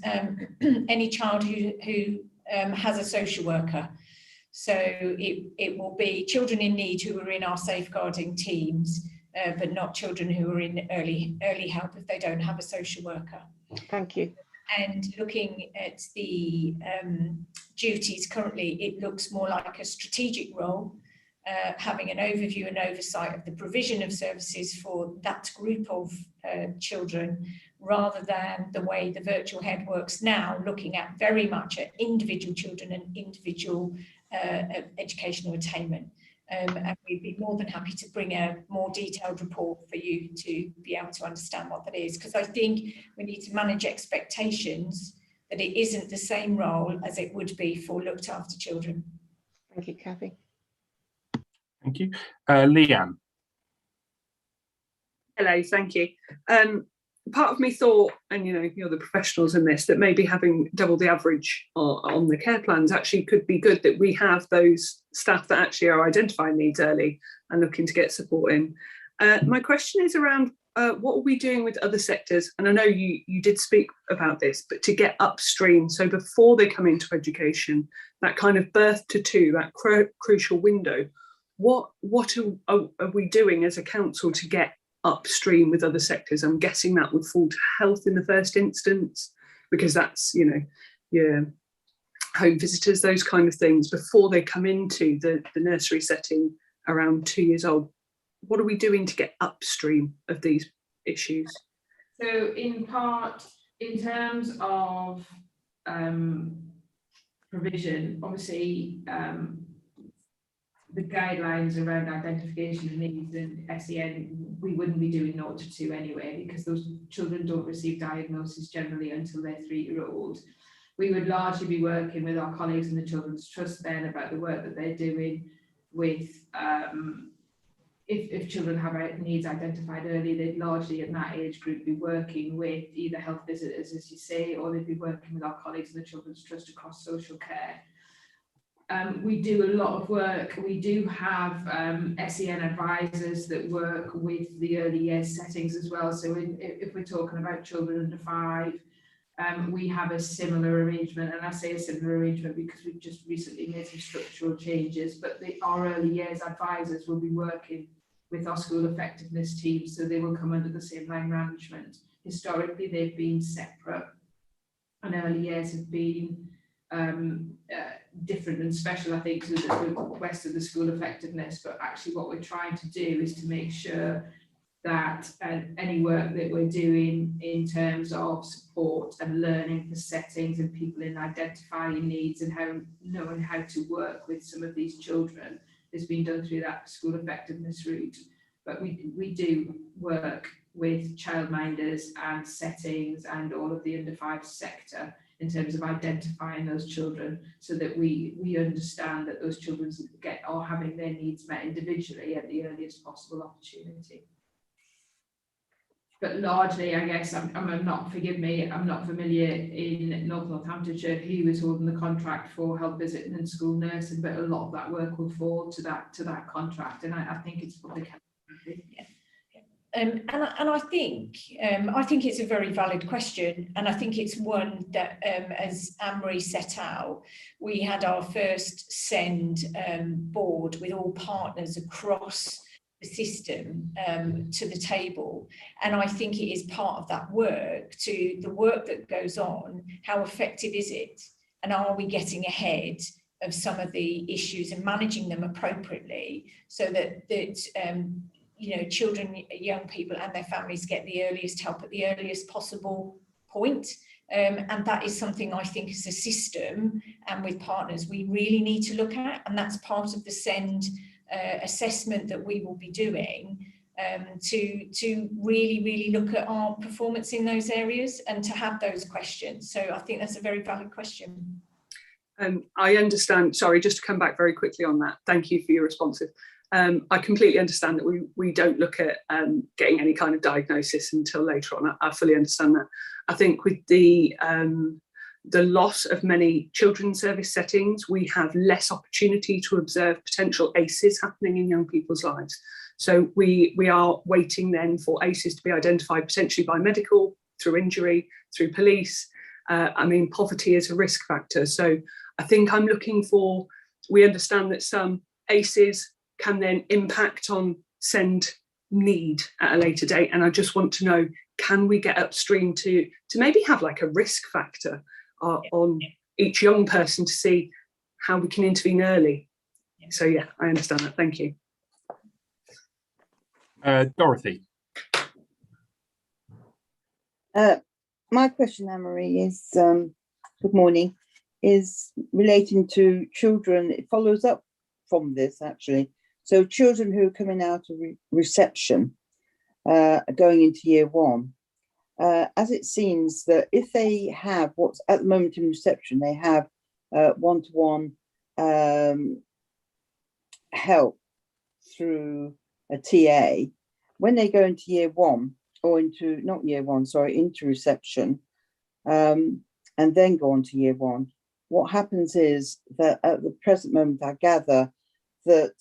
any child who has a social worker. So it will be children in need who are in our safeguarding teams, but not children who are in early help if they don't have a social worker. Thank you. And looking at the duties currently, it looks more like a strategic role, having an overview and oversight of the provision of services for that group of children, rather than the way the virtual head works now, looking at very much at individual children and individual educational attainment. And we'd be more than happy to bring a more detailed report for you to be able to understand what that is, because I think we need to manage expectations that it isn't the same role as it would be for looked after children. Thank you, Kathy. Thank you. Leanne. Hello, thank you. Part of me thought, and you're the professionals in this, that maybe having double the average on the care plans actually could be good, that we have those staff that actually are identifying needs early and looking to get support in. My question is around what are we doing with other sectors? And I know you did speak about this, but to get upstream, so before they come into education, that kind of birth to two, that crucial window, what are we doing as a council to get upstream with other sectors? I'm guessing that would fall to health in the first instance, because that's, your home visitors, those kind of things, before they come into the nursery setting around 2 years old. What are we doing to get upstream of these issues? So in part, in terms of provision, obviously the guidelines around identification of needs and SEN, we wouldn't be doing 0 to 2 anyway, because those children don't receive diagnosis generally until they're 3-year-old. We would largely be working with our colleagues in the Children's Trust then about the work that they're doing with, if children have needs identified early, they'd largely in that age group be working with either health visitors, as you say, or they'd be working with our colleagues in the Children's Trust across social care. We do a lot of work. We do have SEN advisors that work with the early years settings as well. So if we're talking about children under 5, we have a similar arrangement, and I say a similar arrangement because we've just recently made some structural changes, but our early years advisors will be working with our school effectiveness team, so they will come under the same line management. Historically, they've been separate, and early years have been different and special, I think, to the rest of the school effectiveness. But actually what we're trying to do is to make sure that any work that we're doing in terms of support and learning for settings and people in identifying needs and knowing how to work with some of these children is being done through that school effectiveness route. But we do work with childminders and settings and all of the under 5 sector in terms of identifying those children, so that we understand that those children are having their needs met individually at the earliest possible opportunity. But largely, I guess, I'm not familiar in Northamptonshire who is holding the contract for health visiting and school nursing, but a lot of that work will fall to that contract, and I think it's public health. Yeah. And I think it's a very valid question, and I think it's one that, as Anne-Marie set out, we had our first SEND board with all partners across the system to the table, and I think it is part of that work, to the work that goes on, how effective is it, and are we getting ahead of some of the issues and managing them appropriately, so that children, young people and their families get the earliest help at the earliest possible point. And that is something I think as a system and with partners we really need to look at, and that's part of the SEND assessment that we will be doing, to really look at our performance in those areas and to have those questions. So I think that's a very valid question. I understand, sorry, just to come back very quickly on that, thank you for your responses. I completely understand that we don't look at getting any kind of diagnosis until later on. I fully understand that. I think with the loss of many children's service settings, we have less opportunity to observe potential ACEs happening in young people's lives. So we are waiting then for ACEs to be identified potentially by medical, through injury, through police. Poverty is a risk factor. So I think I'm looking for, we understand that some ACEs can then impact on SEND need at a later date. And I just want to know, can we get upstream to maybe have like a risk factor on each young person to see how we can intervene early? So yeah, I understand that. Thank you. Dorothy. My question, Anne-Marie, is, good morning, is relating to children. It follows up from this actually. So children who are coming out of reception, going into year one, as it seems that if they have what's at the moment in reception, they have one-to-one help through a TA. When they go into year one, or into, not year one, sorry, into reception, and then go on to year one, what happens is that at the present moment, I gather that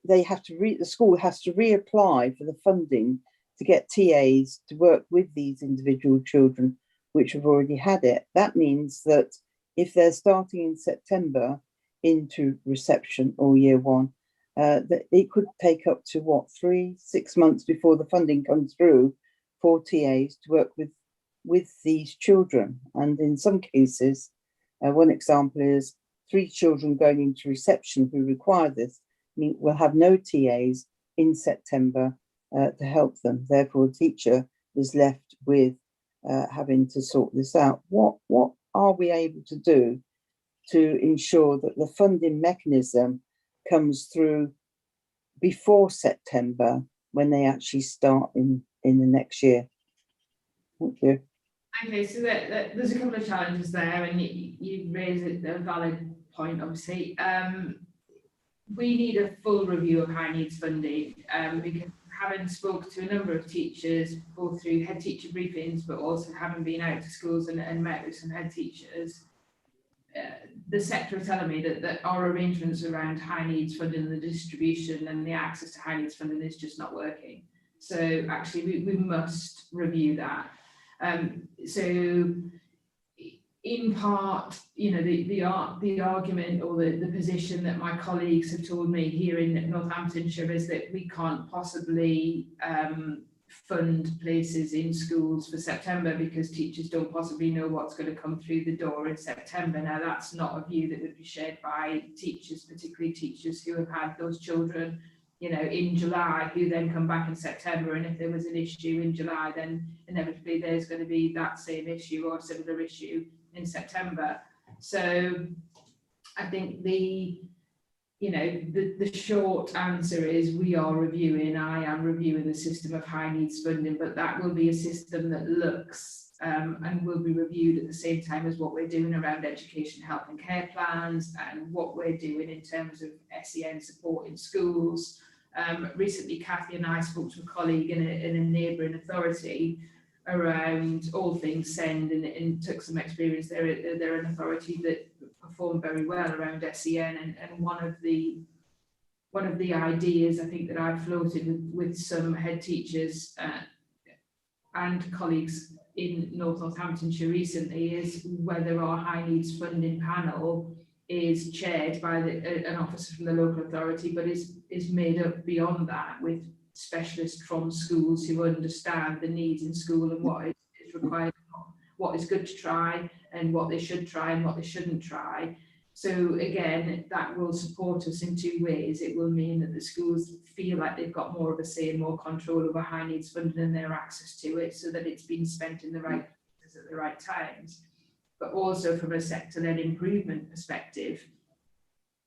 they have to the school has to reapply for the funding to get TAs to work with these individual children which have already had it. That means that if they're starting in September into reception or year one, that it could take up to 3-6 months before the funding comes through for TAs to work with these children. And in some cases, one example is 3 children going into reception who require this will have no TAs in September to help them. Therefore, a teacher is left with having to sort this out. What are we able to do to ensure that the funding mechanism comes through before September when they actually start in the next year? Thank you. Okay, so there's a couple of challenges there, and you raise a valid point, obviously. We need a full review of high needs funding, because having spoke to a number of teachers, both through head teacher briefings, but also having been out to schools and met with some head teachers, the sector are telling me that our arrangements around high needs funding and the distribution and the access to high needs funding is just not working. So actually we must review that. So in part, you know, the argument or the position that my colleagues have told me here in Northamptonshire is that we can't possibly fund places in schools for September because teachers don't possibly know what's going to come through the door in September. Now, that's not a view that would be shared by teachers, particularly teachers who have had those children, you know, in July, who then come back in September. And if there was an issue in July, then inevitably there's going to be that same issue or a similar issue in September. So I think the short answer is we are reviewing, I am reviewing the system of high needs funding, but that will be a system that looks and will be reviewed at the same time as what we're doing around education, health and care plans, and what we're doing in terms of SEN support in schools. Recently, Kathy and I spoke to a colleague in a neighbouring authority around all things SEND and took some experience. They're an authority that perform very well around SEN, and one of the ideas I think that I floated with some head teachers and colleagues in Northamptonshire recently is whether our high needs funding panel is chaired by an officer from the local authority, but is made up beyond that with specialists from schools who understand the needs in school and what is required, what is good to try and what they should try and what they shouldn't try. So again, that will support us in 2 ways. It will mean that the schools feel like they've got more of a say and more control over high needs funding and their access to it, so that it's been spent in the right places at the right times. But also from a sector-led improvement perspective,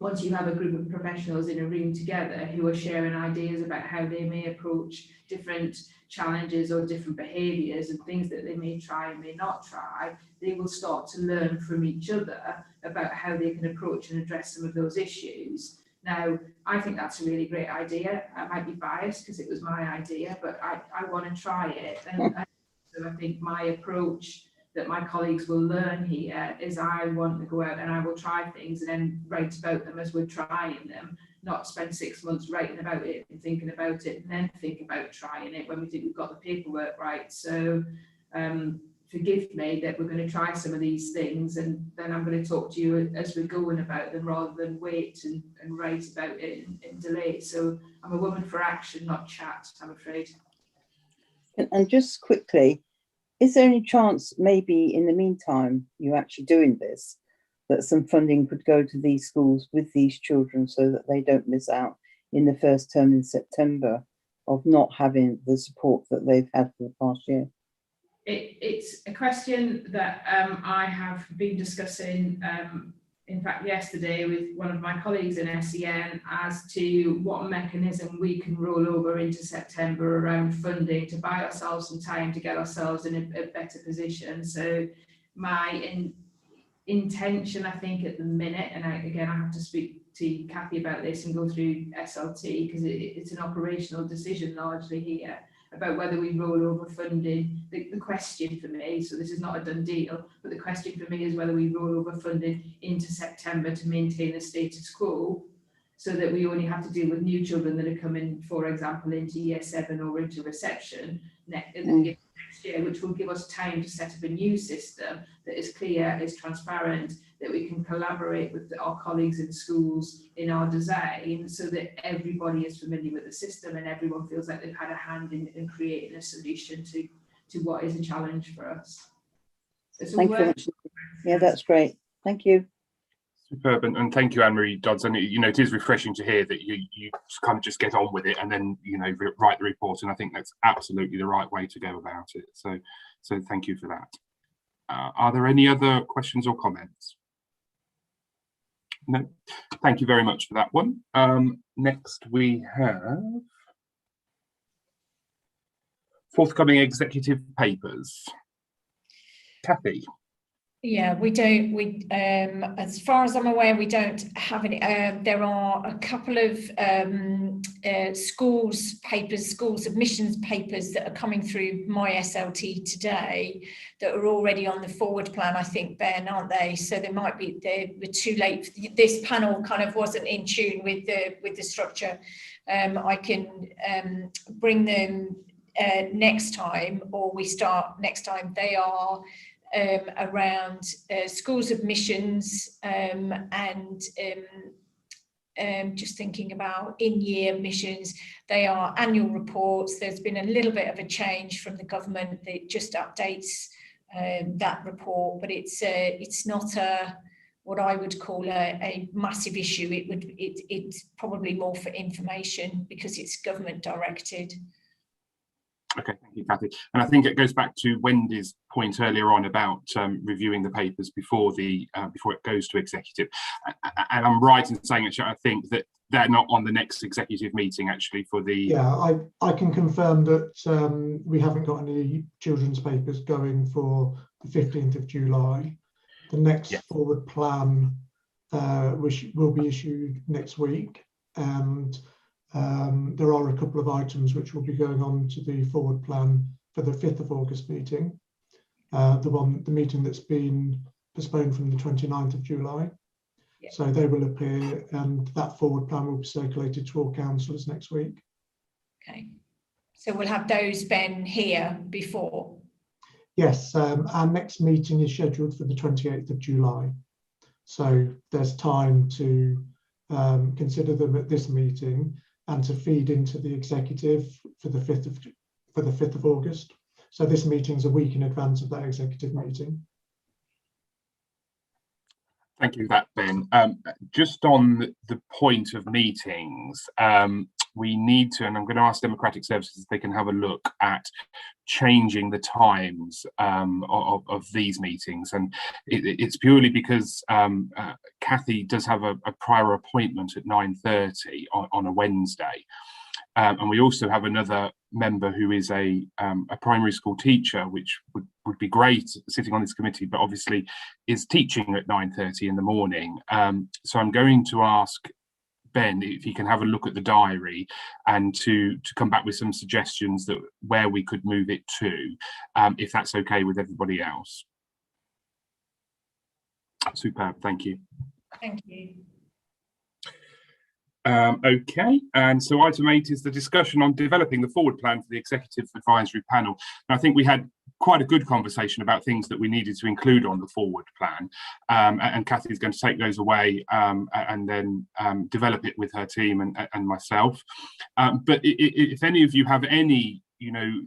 once you have a group of professionals in a room together who are sharing ideas about how they may approach different challenges or different behaviours and things that they may try and may not try, they will start to learn from each other about how they can approach and address some of those issues. Now, I think that's a really great idea. I might be biased because it was my idea, but I want to try it. And so I think my approach that my colleagues will learn here is I want to go out and I will try things and then write about them as we're trying them, not spend 6 months writing about it and thinking about it and then think about trying it when we think we've got the paperwork right. So forgive me that we're going to try some of these things and then I'm going to talk to you as we're going about them rather than wait and write about it and delay. So I'm a woman for action, not chat, I'm afraid. And just quickly, is there any chance maybe in the meantime you actually doing this, that some funding could go to these schools with these children so that they don't miss out in the first term in September of not having the support that they've had for the past year? It's a question that I have been discussing in fact, yesterday with one of my colleagues in SEN as to what mechanism we can roll over into September around funding to buy ourselves some time to get ourselves in a better position. So my intention, I think, at the minute, and again, I have to speak to Kathy about this and go through SLT because it's an operational decision largely here about whether we roll over funding. The question for me, so this is not a done deal, but the question for me is whether we roll over funding into September to maintain the status quo so that we only have to deal with new children that are coming, for example, into year 7 or into reception next year, which will give us time to set up a new system that is clear, is transparent, that we can collaborate with our colleagues in schools in our design so that everybody is familiar with the system and everyone feels like they've had a hand in creating a solution to what is a challenge for us. Thank you very much. Yeah, that's great. Thank you. Superb, and thank you, Anne-Marie Dodds. And you know, it is refreshing to hear that you kind of just get on with it and then, you know, write the report. And I think that's absolutely the right way to go about it. So thank you for that. Are there any other questions or comments? No, thank you very much for that one. Next we have forthcoming executive papers. Kathy. Yeah, we don't, as far as I'm aware, we don't have any. There are a couple of schools admissions papers that are coming through my SLT today that are already on the forward plan, I think, Ben, aren't they? So they were too late. This panel kind of wasn't in tune with the structure. I can bring them next time, or we start next time. They are around schools admissions and just thinking about in-year admissions. They are annual reports. There's been a little bit of a change from the government that just updates that report, but it's not what I would call a massive issue. It's probably more for information because it's government directed. Okay, thank you, Kathy. And I think it goes back to Wendy's point earlier on about reviewing the papers before it goes to executive. And I'm right in saying, actually, I think that they're not on the next executive meeting, actually, for the... Yeah, I can confirm that we haven't got any children's papers going for the 15th of July. The next forward plan which will be issued next week, and there are a couple of items which will be going on to the forward plan for the 5th of August meeting, the meeting that's been postponed from the 29th of July. Yeah. So they will appear, and that forward plan will be circulated to all councillors next week. Okay, so we'll have those, Ben, here before. Yes, our next meeting is scheduled for the 28th of July. So there's time to consider them at this meeting and to feed into the executive for the 5th of August. So this meeting's a week in advance of that executive meeting. Thank you for that, Ben. Just on the point of meetings, we need to, and I'm going to ask Democratic Services if they can have a look at changing the times of these meetings. And it's purely because Kathy does have a prior appointment at 9:30 on a Wednesday. And we also have another member who is a primary school teacher, which would be great sitting on this committee, but obviously is teaching at 9:30 in the morning. So I'm going to ask Ben if he can have a look at the diary and to come back with some suggestions that where we could move it to, if that's okay with everybody else. Superb, thank you. Thank you. Okay, and so item 8 is the discussion on developing the forward plan for the Executive Advisory Panel. And I think we had quite a good conversation about things that we needed to include on the forward plan, and Kathy's going to take those away and then develop it with her team and myself. But if any of you have any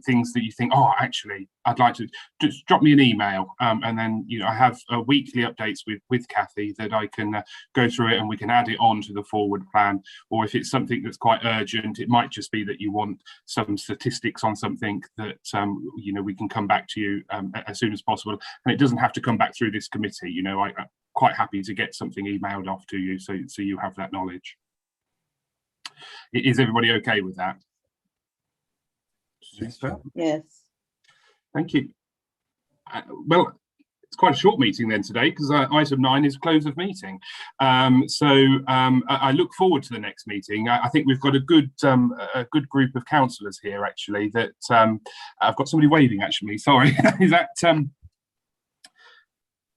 things that you think, oh, actually, I'd like to, just drop me an email, and then I have weekly updates with Kathy that I can go through it, and we can add it on to the forward plan. Or if it's something that's quite urgent, it might just be that you want some statistics on something that we can come back to you as soon as possible, and it doesn't have to come back through this committee. quite happy to get something emailed off to you, so you have that knowledge. Is everybody okay with that? Super. Yes. Thank you. Well, it's quite a short meeting then today, because item 9 is close of meeting. I look forward to the next meeting. I think we've got a good group of councillors here, actually. That I've got somebody waving, actually. Sorry, is that?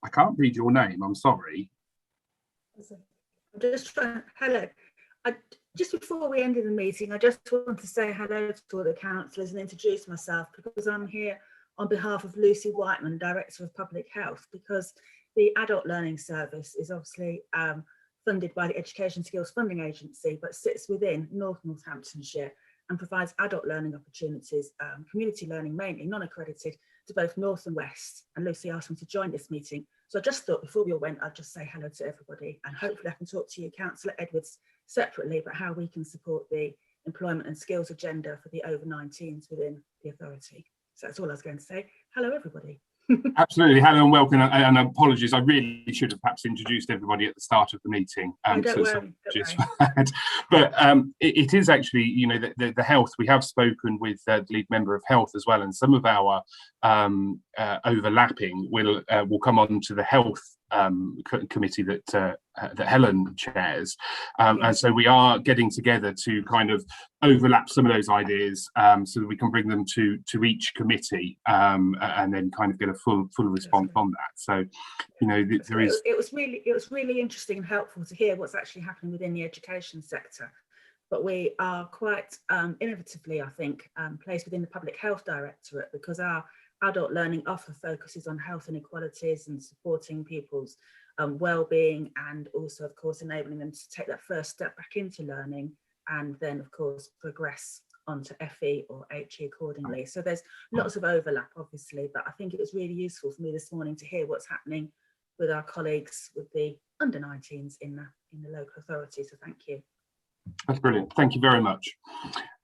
I can't read your name. I'm sorry. I'm just trying. Hello. Just before we ended the meeting, I just want to say hello to all the councillors and introduce myself, because I'm here on behalf of Lucy Whiteman, Director of Public Health, because the Adult Learning Service is obviously funded by the Education Skills Funding Agency, but sits within North Northamptonshire and provides adult learning opportunities, community learning mainly, non-accredited, to both North and West. And Lucy asked me to join this meeting. So I just thought before we all went, I'd just say hello to everybody, and hopefully I can talk to you, Councillor Edwards, separately about how we can support the employment and skills agenda for the over 19s within the authority. So that's all I was going to say. Hello, everybody. Absolutely. Hello and welcome. And apologies, I really should have perhaps introduced everybody at the start of the meeting. But it is actually, you know, the health. We have spoken with the lead member of health as well, and some of our overlapping will come on to the health committee that Helen chairs, and so we are getting together to kind of overlap some of those ideas, so that we can bring them to each committee, and then kind of get a full response on that. So, you know, there is. It was really interesting and helpful to hear what's actually happening within the education sector. But we are quite innovatively, I think, placed within the Public Health Directorate, because our adult learning offer focuses on health inequalities and supporting people's well-being, and also, of course, enabling them to take that first step back into learning, and then, of course, progress onto FE or HE accordingly. So there's lots of overlap, obviously, but I think it was really useful for me this morning to hear what's happening with our colleagues with the under 19s in the local authority. So thank you. That's brilliant. Thank you very much.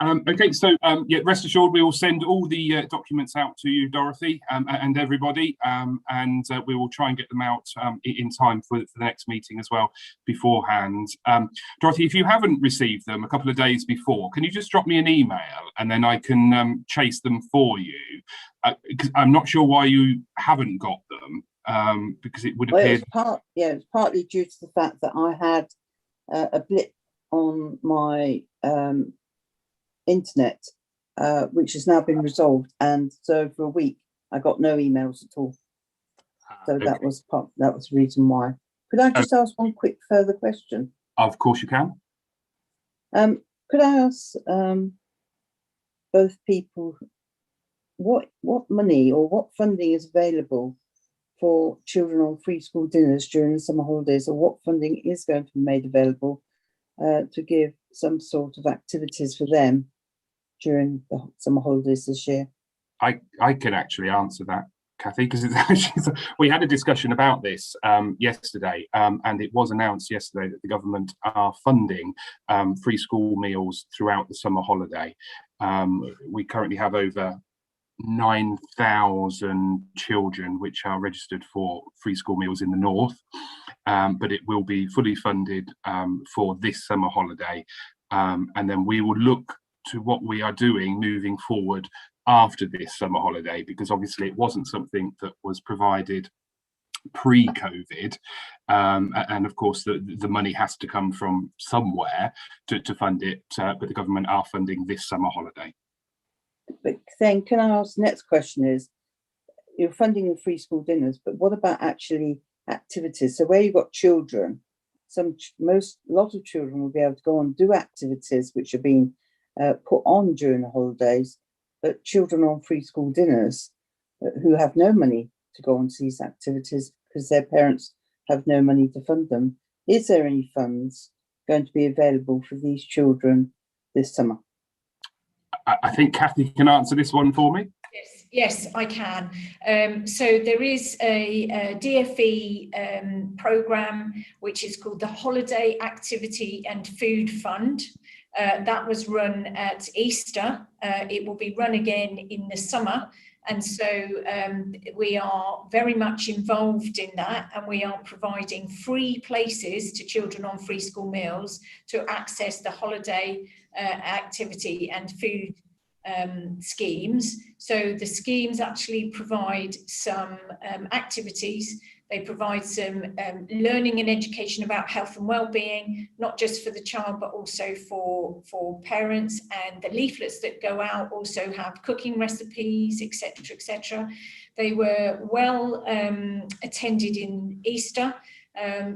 Okay, so yeah, rest assured we will send all the documents out to you, Dorothy, and everybody, and we will try and get them out in time for the next meeting as well beforehand. Dorothy, if you haven't received them a couple of days before, can you just drop me an email and then I can chase them for you? Because I'm not sure why you haven't got them, because it would appear... It's partly due to the fact that I had a blip on my internet, which has now been resolved, and so for a week I got no emails at all. So okay. that was the reason why. Could I just ask one quick further question? Of course you can. Could I ask both people what money or what funding is available for children on free school dinners during the summer holidays, or what funding is going to be made available to give some sort of activities for them during the summer holidays this year? I can actually answer that, Kathy, because we had a discussion about this yesterday, and it was announced yesterday that the government are funding free school meals throughout the summer holiday. We currently have over 9,000 children which are registered for free school meals in the north, but it will be fully funded for this summer holiday, and then we will look to what we are doing moving forward after this summer holiday, because obviously it wasn't something that was provided pre-COVID, and of course the money has to come from somewhere to fund it, but the government are funding this summer holiday. But then can I ask, the next question is, you're funding the free school dinners, but what about actually activities? So where you've got children, a lot of children will be able to go and do activities which are being put on during the holidays, but children on free school dinners who have no money to go on to these activities because their parents have no money to fund them. Is there any funds going to be available for these children this summer? I think Kathy can answer this one for me. Yes, I can. So there is a DFE programme which is called the Holiday Activity and Food Fund. That was run at Easter. It will be run again in the summer, And so we are very much involved in that, and we are providing free places to children on free school meals to access the holiday activity and food schemes. So the schemes actually provide some activities. They provide some learning and education about health and well-being, not just for the child, but also for parents. And the leaflets that go out also have cooking recipes, etc., etc. They were well attended in Easter.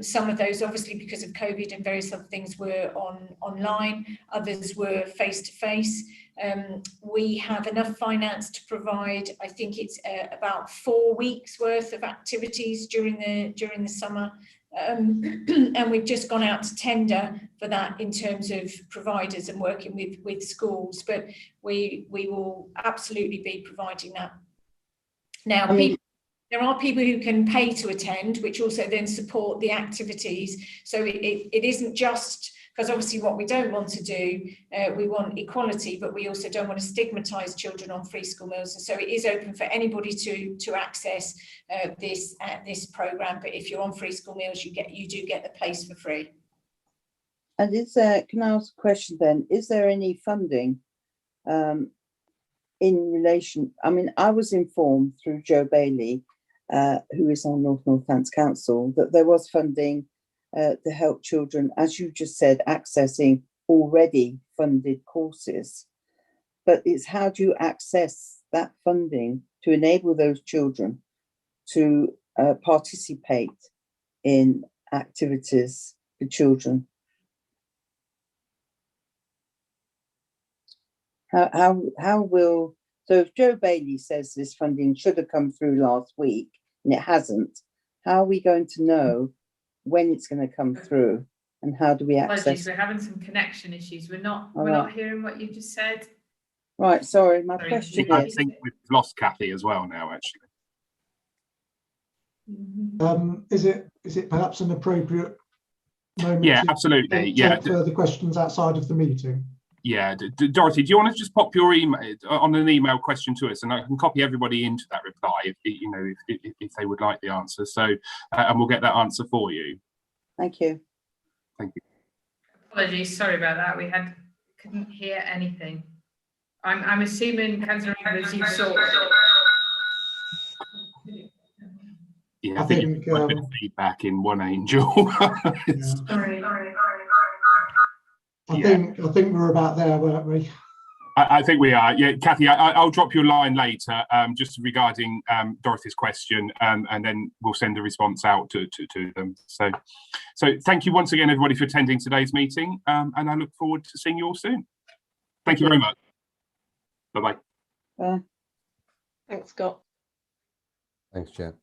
Some of those, obviously, because of COVID and various other things, were online. Others were face-to-face. We have enough finance to provide, I think it's about 4 weeks worth of activities during the summer. And we've just gone out to tender for that in terms of providers and working with schools, but we will absolutely be providing that. Now, there are people who can pay to attend, which also then support the activities. So it isn't just, because obviously what we don't want to do, we want equality, but we also don't want to stigmatise children on free school meals. And so it is open for anybody to access this programme. But if you're on free school meals, you do get the place for free. And is there, can I ask a question then? Is there any funding in relation? I mean, I was informed through Joe Bailey, who is on North Northants Council, that there was funding to help children, as you just said, accessing already funded courses. But it's how do you access that funding to enable those children to participate in activities for children? How will, so if Joe Bailey says this funding should have come through last week and it hasn't, how are we going to know when it's going to come through, and how do we access? Apologies, we're having some connection issues. We're not hearing what you just said. Right, sorry, my question I is, think we've lost Kathy as well now, actually. Is it perhaps an appropriate moment? Yeah, to absolutely. take further questions outside of the meeting? Yeah, Dorothy, do you want to just pop your email on an email question to us, and I can copy everybody into that reply if they would like the answer. So, and we'll get that answer for you. thank you. Thank you. Apologies, sorry about that. We couldn't hear anything. I'm assuming, Councillor Evans, you saw. Yeah, I think you've got a bit of feedback in One Angel. Sorry. I think we're about there, weren't we? I think we are. Yeah, Kathy, I'll drop you a line later, just regarding Dorothy's question, and then we'll send a response out to them. So thank you once again, everybody, for attending today's meeting, and I look forward to seeing you all soon. Thank you very much. Bye-bye. Thanks, Scott. Thanks, Chair.